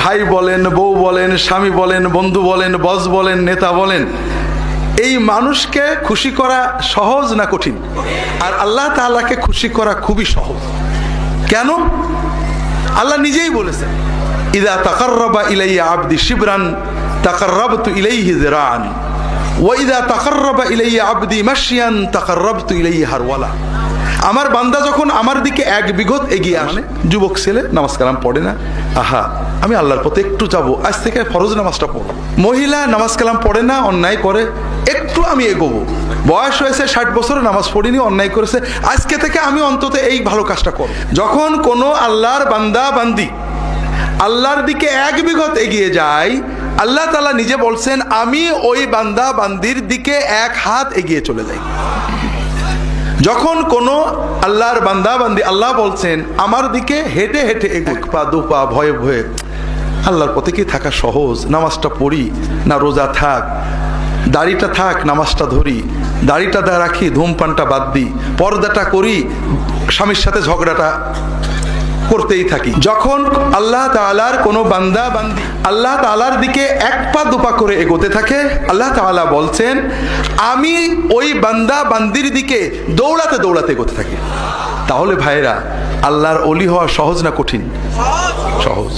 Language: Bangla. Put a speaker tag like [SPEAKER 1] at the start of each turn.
[SPEAKER 1] ভাই বলেন, বউ বলেন, স্বামী বলেন, বন্ধু বলেন, বস বলেন, নেতা বলেন, এই মানুষকে খুশি করা সহজ না কঠিন? আর আল্লাহ তাআলাকে খুশি করা খুবই সহজ। কেন? আল্লাহ নিজেই বলেছেন, ইযা তাকাররাবা ইলাইয়া আবদি শিবরান তাকাররাবতু ইলাইহি যিরাআন ওয়া ইযা তাকাররাবা ইলাইয়া আবদি মাশিয়ান তাকাররাবতু ইলাইহি হারওয়ালা। আমার বান্দা যখন আমার দিকে এক বিঘত এগিয়ে আসে, যুবক ছেলে নামাজ কালাম পড়ে না, আহা আমি আল্লাহর পথে একটু যাব, আজ থেকে ফরজ নামাজটা পড়ব। মহিলা নামাজ কালাম পড়ে না, অন্যায় করে, একটু আমি এগোবো, বয়স হয়েছে 60 বছরে নামাজ পড়িনি, অন্যায় করেছে, আজকে থেকে আমি অন্তত এই ভালো কাজটা করব। যখন কোনো আল্লাহর বান্দা বান্দি আল্লাহর দিকে এক বিঘত এগিয়ে যায়, আল্লাহ তাআলা নিজে বলছেন আমি ওই বান্দা বান্দির দিকে এক হাত এগিয়ে চলে যাই। যখন কোনো আল্লাহর বান্দা বান্দি, আল্লাহ বলছেন আমার দিকে হেঁটে হেঁটে এক পা দু পা ভয়ে ভয়ে, আল্লাহর পথে কি থাকা সহজ? নামাজটা পড়ি না রোজা থাক, দাড়িটা থাক নামাজটা ধরি, দাড়িটা রাখি ধূমপানটা বাদ দিই, পর্দাটা করি, স্বামীর সাথে ঝগড়াটা করতেই থাকি। যখন আল্লাহ তাআলার কোনো বান্দা বান্দি আল্লাহ তাআলার দিকে এক পা দুপা করে এগোতে থাকে, আল্লাহ তাআলা বলছেন আমি ওই বান্দা বান্দির দিকে দৌড়াতে দৌড়াতে এগোতে থাকি। তাহলে ভাইরা, আল্লাহর ওলি হওয়া সহজ না কঠিন? সহজ।